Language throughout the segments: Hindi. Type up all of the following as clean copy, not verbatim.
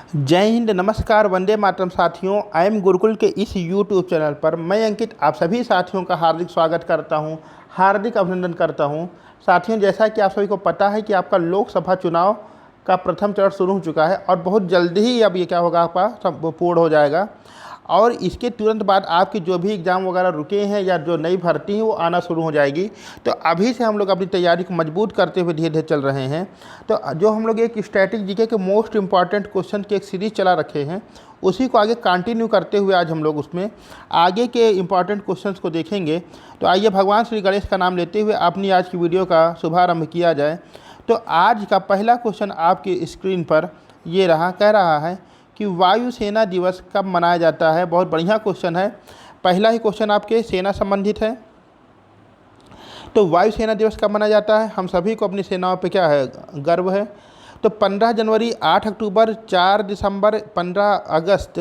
जय हिंद, नमस्कार, वंदे मातरम साथियों। आई एम गुरुकुल के इस यूट्यूब चैनल पर मैं अंकित आप सभी साथियों का हार्दिक स्वागत करता हूं, हार्दिक अभिनंदन करता हूं। साथियों, जैसा कि आप सभी को पता है कि आपका लोकसभा चुनाव का प्रथम चरण शुरू हो चुका है और बहुत जल्दी ही अब ये क्या होगा, आपका सब पूर्ण हो जाएगा। और इसके तुरंत बाद आपकी जो भी एग्ज़ाम वगैरह रुके हैं या जो नई भर्ती है वो आना शुरू हो जाएगी। तो अभी से हम लोग अपनी तैयारी को मजबूत करते हुए धीरे धीरे चल रहे हैं। तो जो हम लोग एक स्टैटिक जीके के मोस्ट इंपॉर्टेंट क्वेश्चन की एक सीरीज़ चला रखे हैं, उसी को आगे कंटिन्यू करते हुए आज हम लोग उसमें आगे के इम्पॉर्टेंट क्वेश्चंस को देखेंगे। तो आइए भगवान श्री गणेश का नाम लेते हुए अपनी आज की वीडियो का शुभारंभ किया जाए। तो आज का पहला क्वेश्चन आपकी स्क्रीन पर ये रहा, कह रहा है कि वायुसेना दिवस कब मनाया जाता है। बहुत बढ़िया क्वेश्चन है। पहला ही क्वेश्चन आपके सेना संबंधित है। तो वायुसेना दिवस कब मनाया जाता है? हम सभी को अपनी सेनाओं पे क्या है, गर्व है। तो 15 जनवरी, 8 अक्टूबर, 4 दिसंबर, 15 अगस्त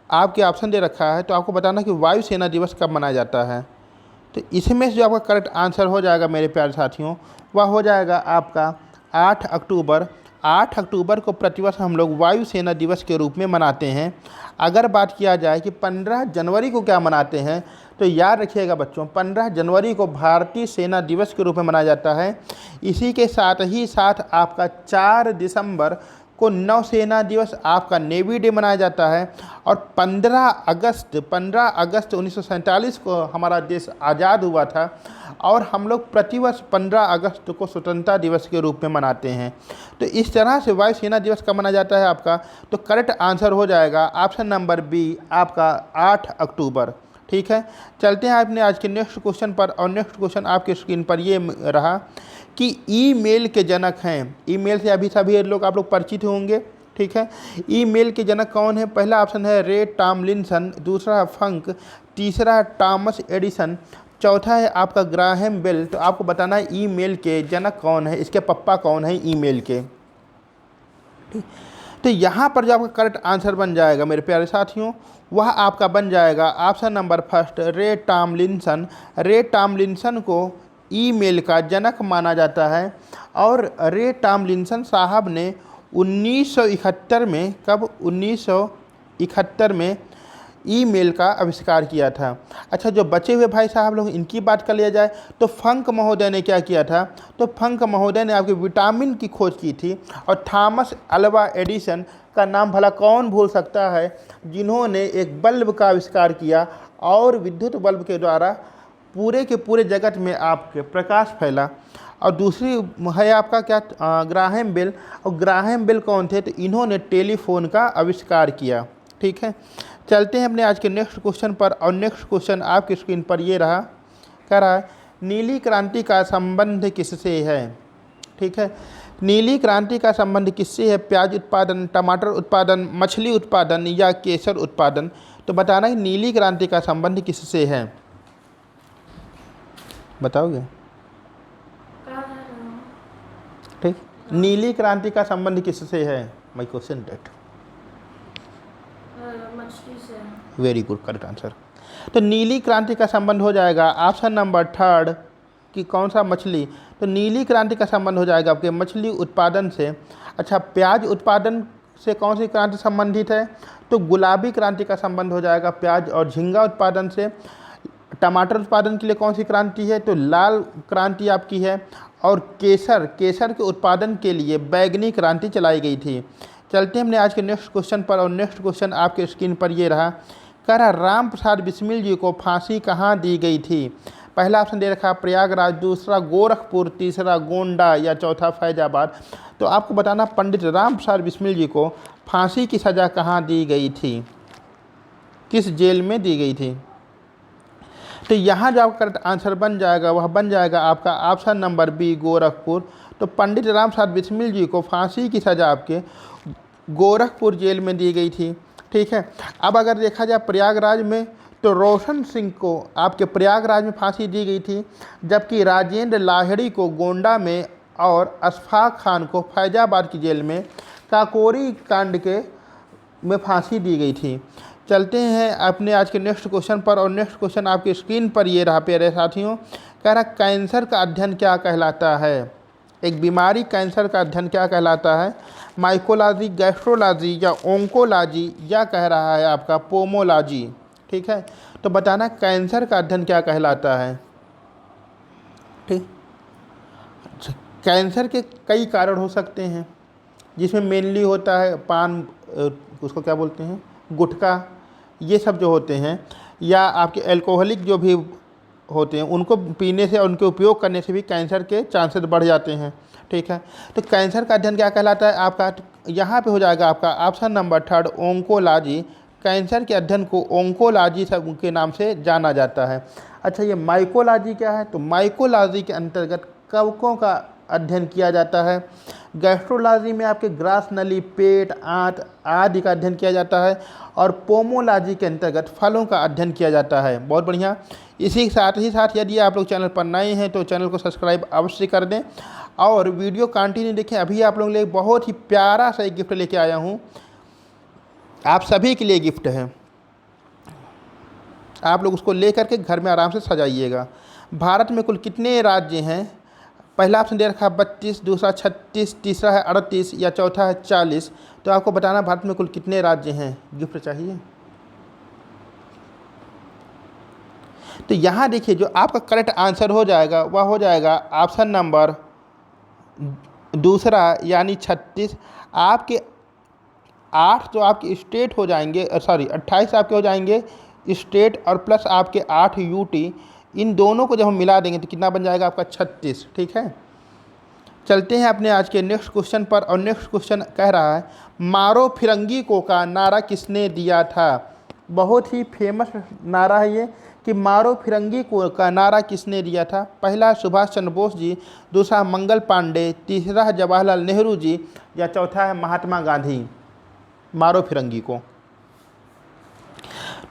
आपके ऑप्शन दे रखा है। तो आपको बताना कि वायुसेना दिवस कब मनाया जाता है। तो इसमें से जो आपका करेक्ट आंसर हो जाएगा मेरे प्यारे साथियों, वह हो जाएगा आपका 8 अक्टूबर। 8 अक्टूबर को प्रतिवर्ष हम लोग वायुसेना दिवस के रूप में मनाते हैं। अगर बात किया जाए कि 15 जनवरी को क्या मनाते हैं, तो याद रखिएगा बच्चों, 15 जनवरी को भारतीय सेना दिवस के रूप में मनाया जाता है। इसी के साथ ही साथ आपका 4 दिसंबर को नौसेना दिवस, आपका नेवी डे मनाया जाता है। और 15 अगस्त 1947 को हमारा देश आज़ाद हुआ था और हम लोग प्रतिवर्ष 15 अगस्त को स्वतंत्रता दिवस के रूप में मनाते हैं। तो इस तरह से वायुसेना दिवस कब मनाया जाता है आपका, तो करेक्ट आंसर हो जाएगा ऑप्शन नंबर बी, आपका 8 अक्टूबर। ठीक है, चलते हैं अपने आज के नेक्स्ट क्वेश्चन पर। और नेक्स्ट क्वेश्चन आपके स्क्रीन पर ये रहा कि ईमेल के जनक हैं। ईमेल से अभी सभी लोग आप लोग परिचित होंगे। ठीक है, ईमेल के जनक कौन है? पहला ऑप्शन है रे टॉमलिंसन, दूसरा है फंक, तीसरा है टॉमस एडिसन, चौथा है आपका ग्राहम बेल। तो आपको बताना है ईमेल के जनक कौन है, इसके पप्पा कौन है ईमेल के। तो यहाँ पर जो आपका करेक्ट आंसर बन जाएगा मेरे प्यारे साथियों, वह आपका बन जाएगा ऑप्शन नंबर फर्स्ट, रे टॉमलिंसन। रे टॉमलिंसन को ईमेल का जनक माना जाता है। और रे टॉमलिंसन साहब ने 1971 में, कब, 1971 में ईमेल का आविष्कार किया था। अच्छा, जो बचे हुए भाई साहब लोग, इनकी बात कर लिया जाए तो फंक महोदय ने क्या किया था, तो फंक महोदय ने आपके विटामिन की खोज की थी। और थॉमस अल्वा एडिसन का नाम भला कौन भूल सकता है, जिन्होंने एक बल्ब का आविष्कार किया और विद्युत बल्ब के द्वारा पूरे के पूरे जगत में आपके प्रकाश फैला। और दूसरी है आपका क्या, ग्राहम बेल। और ग्राहम बेल कौन थे, तो इन्होंने टेलीफोन का आविष्कार किया। ठीक है, चलते हैं अपने आज के नेक्स्ट क्वेश्चन पर। और नेक्स्ट क्वेश्चन आपकी स्क्रीन पर ये रहा, कह रहा है नीली क्रांति का संबंध किससे है। ठीक है, नीली क्रांति का संबंध किससे है? प्याज उत्पादन, टमाटर उत्पादन, मछली उत्पादन या केसर उत्पादन। तो बताना है नीली क्रांति का संबंध किससे है, बताओगे? ठीक, नीली क्रांति का संबंध किससे है? माय क्वेश्चन डेट, मछली से। Very good, correct answer. तो नीली क्रांति का संबंध हो जाएगा ऑप्शन नंबर थर्ड कि कौन सा, मछली। तो नीली क्रांति का संबंध हो जाएगा आपके मछली उत्पादन से। अच्छा, प्याज उत्पादन से कौन सी क्रांति संबंधित है, तो गुलाबी क्रांति का संबंध हो जाएगा प्याज और झींगा उत्पादन से। टमाटर उत्पादन के लिए कौन सी क्रांति है, तो लाल क्रांति आपकी है। और केसर के उत्पादन के लिए बैंगनी क्रांति चलाई गई थी। चलते हैं हमने आज के नेक्स्ट क्वेश्चन पर। और नेक्स्ट क्वेश्चन आपके स्क्रीन पर ये रहा, कह रहा राम प्रसाद बिस्मिल जी को फांसी कहाँ दी गई थी। पहला ऑप्शन दे रखा प्रयागराज, दूसरा गोरखपुर, तीसरा गोंडा या चौथा फैजाबाद। तो आपको बताना पंडित राम प्रसाद बिस्मिल जी को फांसी की सज़ा कहाँ दी गई थी, किस जेल में दी गई थी। तो यहाँ जो आपका करेक्ट आंसर बन जाएगा वह बन जाएगा आपका ऑप्शन नंबर बी, गोरखपुर। तो पंडित राम प्रसाद बिस्मिल जी को फांसी की सज़ा आपके गोरखपुर जेल में दी गई थी। ठीक है, अब अगर देखा जाए प्रयागराज में, तो रोशन सिंह को आपके प्रयागराज में फांसी दी गई थी, जबकि राजेंद्र लाहिड़ी को गोंडा में और अशफाक खान को फैजाबाद की जेल में काकोरी कांड के में फांसी दी गई थी। चलते हैं अपने आज के नेक्स्ट क्वेश्चन पर। और नेक्स्ट क्वेश्चन आपकी स्क्रीन पर ये रहा प्यारे साथियों, कह रहा कैंसर का अध्ययन क्या कहलाता है। एक बीमारी कैंसर का अध्ययन क्या कहलाता है? माइकोलॉजी, गैस्ट्रोलॉजी या ओंकोलॉजी, या कह रहा है आपका पोमोलॉजी। ठीक है, तो बताना कैंसर का अध्ययन क्या कहलाता है। ठीक, अच्छा, कैंसर के कई कारण हो सकते हैं, जिसमें मेनली होता है पान, उसको क्या बोलते हैं, गुटखा, ये सब जो होते हैं, या आपके अल्कोहलिक जो भी होते हैं उनको पीने से और उनके उपयोग करने से भी कैंसर के चांसेस बढ़ जाते हैं। ठीक है, तो कैंसर का अध्ययन क्या कहलाता है आपका? यहाँ पे हो जाएगा आपका ऑप्शन नंबर 3 ओंकोलॉजी। कैंसर के अध्ययन को ओंकोलॉजी सब के नाम से जाना जाता है। अच्छा, ये माइकोलॉजी क्या है? तो माइकोलॉजी के अंतर्गत कवकों का अध्ययन किया जाता है। गैस्ट्रोलॉजी में आपके ग्रास नली, पेट, आंत आदि का अध्ययन किया जाता है। और पोमोलॉजी के अंतर्गत फलों का अध्ययन किया जाता है। बहुत बढ़िया। इसी के साथ ही साथ यदि आप लोग चैनल पर नए हैं तो चैनल को सब्सक्राइब अवश्य कर दें और वीडियो कंटिन्यू देखें। अभी आप लोगों के लिए बहुत ही प्यारा सा एक गिफ्ट लेके आया हूँ, आप सभी के लिए गिफ्ट है। आप लोग उसको ले करके घर में आराम से सजाइएगा। भारत में कुल कितने राज्य हैं? पहला ऑप्शन दे रखा है 32, दूसरा 36, तीसरा है 38 या चौथा है 40। तो आपको बताना भारत में कुल कितने राज्य हैं। गिफ्ट चाहिए? तो यहाँ देखिए, जो आपका करेक्ट आंसर हो जाएगा वह हो जाएगा ऑप्शन नंबर दूसरा, यानी 36। आपके 8 तो आपके स्टेट हो जाएंगे, सॉरी 28 आपके हो जाएंगे स्टेट, और प्लस आपके 8 यूटी। इन दोनों को जब हम मिला देंगे तो कितना बन जाएगा आपका 36। ठीक है, चलते हैं अपने आज के नेक्स्ट क्वेश्चन पर। और नेक्स्ट क्वेश्चन कह रहा है, मारो फिरंगी को का नारा किसने दिया था? बहुत ही फेमस नारा है ये कि मारो फिरंगी को का नारा किसने दिया था? पहला सुभाष चंद्र बोस जी, दूसरा मंगल पांडे, तीसरा है जवाहरलाल नेहरू जी, या चौथा है महात्मा गांधी। मारो फिरंगी को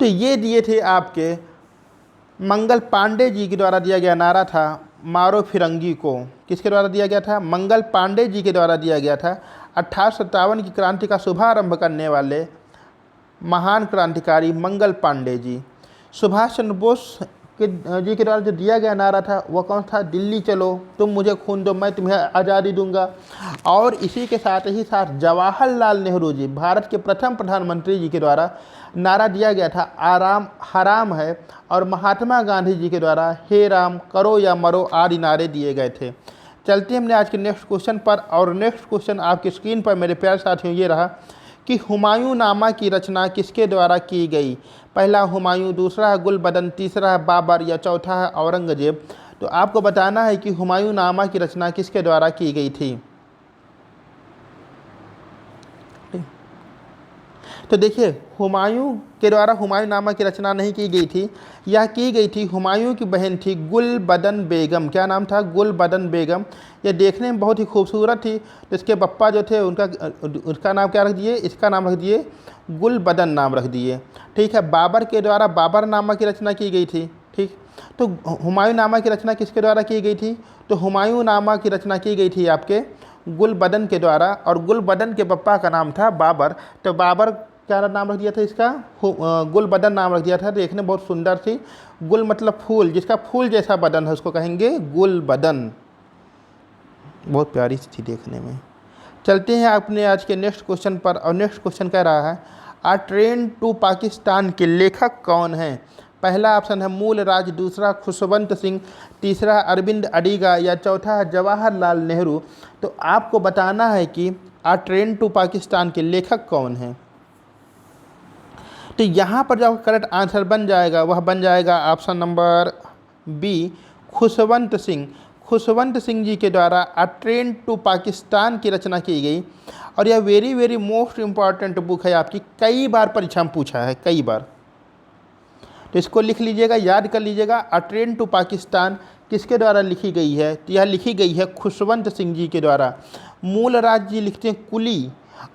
तो ये दिए थे आपके मंगल पांडे जी के द्वारा दिया गया नारा था। मारो फिरंगी को किसके द्वारा दिया गया था? मंगल पांडे जी के द्वारा दिया गया था। 1857 की क्रांति का शुभारंभ करने वाले महान क्रांतिकारी मंगल पांडे जी। सुभाष चंद्र बोस जी के द्वारा जो दिया गया नारा था वह कौन था? दिल्ली चलो, तुम मुझे खून दो, मैं तुम्हें आज़ादी दूंगा। और इसी के साथ ही साथ जवाहरलाल नेहरू जी, भारत के प्रथम प्रधानमंत्री जी के द्वारा नारा दिया गया था, आराम हराम है। और महात्मा गांधी जी के द्वारा हे राम करो या मरो आदि नारे दिए गए थे। चलते हैं हमने आज के नेक्स्ट क्वेश्चन पर। और नेक्स्ट क्वेश्चन आपकी स्क्रीन पर मेरे प्यारे साथियों ये रहा कि हुमायूं नामा की रचना किसके द्वारा की गई? पहला हुमायूं, दूसरा है गुलबदन, तीसरा है बाबर, या चौथा है औरंगजेब। तो आपको बताना है कि हुमायूं नामा की रचना किसके द्वारा की गई थी। तो देखिए, हुमायूं के द्वारा हुमायूं नामा की रचना नहीं की गई थी, यह की गई थी हुमायूं की बहन थी गुलबदन बेगम। क्या नाम था? गुलबदन बेगम। यह देखने में बहुत ही खूबसूरत थी, तो इसके पप्पा जो थे उसका नाम क्या रख दिए? इसका नाम रख दिए गुलबदन नाम रख दिए। ठीक है, बाबर के द्वारा बाबर नामा की रचना की गई थी। ठीक, तो हुमायूं नामा की रचना किसके द्वारा की गई थी? तो हुमायूं नामा की रचना की गई थी आपके गुलबदन के द्वारा, और गुलबदन के पप्पा का नाम था बाबर। तो बाबर क्या नाम रख दिया था इसका? गुलबदन नाम रख दिया था। देखने बहुत सुंदर थी। गुल मतलब फूल, जिसका फूल जैसा बदन है उसको कहेंगे गुलबदन। बहुत प्यारी सी थी देखने में। चलते हैं अपने आज के नेक्स्ट क्वेश्चन पर। और नेक्स्ट क्वेश्चन कह रहा है, आ ट्रेन टू पाकिस्तान के लेखक कौन हैं? पहला ऑप्शन है मूल राज, दूसरा खुशवंत सिंह, तीसरा अरविंद अडिगा, या चौथा है जवाहरलाल नेहरू। तो आपको बताना है कि आ ट्रेन टू पाकिस्तान के लेखक कौन हैं। तो यहाँ पर जो करेक्ट आंसर बन जाएगा वह बन जाएगा option number B, Khushwant Singh. Khushwant Singh ji के द्वारा आ ट्रेन टू पाकिस्तान की रचना की गई। और यह very very most important book है आपकी, कई बार परीक्षा में पूछा है, कई बार। तो इसको लिख लीजिएगा, याद कर लीजिएगा। आ ट्रेन टू पाकिस्तान किसके द्वारा लिखी गई है? तो यह लिखी गई है खुशवंत सिंह जी के द्वारा। मूल राज जी लिखते हैं कुली,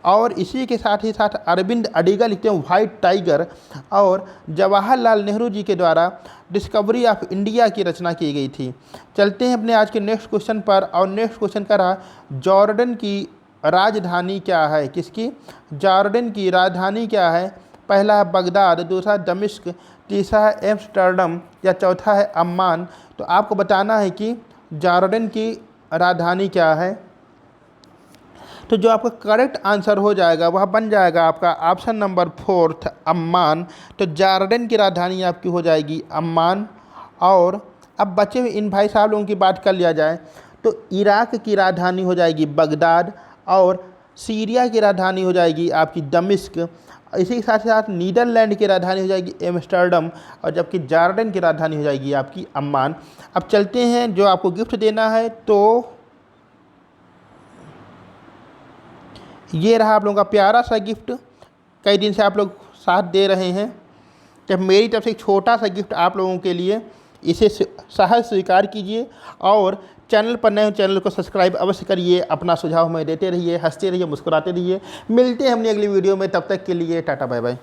और इसी के साथ ही साथ अरविंद अडिगा लिखते हैं वाइट टाइगर। और जवाहरलाल नेहरू जी के द्वारा डिस्कवरी ऑफ इंडिया की रचना की गई थी। चलते हैं अपने आज के नेक्स्ट क्वेश्चन पर। और नेक्स्ट क्वेश्चन का रहा, जॉर्डन की राजधानी क्या है? किसकी? जॉर्डन की राजधानी क्या है? पहला है बगदाद, दूसरा दमिश्क, तीसरा है एम्स्टर्डम, या चौथा है अम्मान। तो आपको बताना है कि जॉर्डन की राजधानी क्या है? तो जो आपका करेक्ट आंसर हो जाएगा वह बन जाएगा आपका ऑप्शन नंबर 4 अम्मान। तो जॉर्डन की राजधानी आपकी हो जाएगी अम्मान। और अब बचे हुए इन भाई साहब लोगों की बात कर लिया जाए तो इराक की राजधानी हो जाएगी बगदाद और सीरिया की राजधानी हो जाएगी आपकी दमिश्क। इसी के साथ साथ नीदरलैंड की राजधानी हो जाएगी एम्स्टर्डम और जबकि जॉर्डन की राजधानी हो जाएगी आपकी अम्मान। अब चलते हैं जो आपको गिफ्ट देना है, तो ये रहा आप लोगों का प्यारा सा गिफ्ट। कई दिन से आप लोग साथ दे रहे हैं, जब मेरी तरफ से एक छोटा सा गिफ्ट आप लोगों के लिए, इसे सहज स्वीकार कीजिए और चैनल पर नए चैनल को सब्सक्राइब अवश्य करिए। अपना सुझाव हमें देते रहिए, हंसते रहिए, मुस्कुराते रहिए। मिलते हैं हमने अगली वीडियो में, तब तक के लिए टाटा बाय बाय।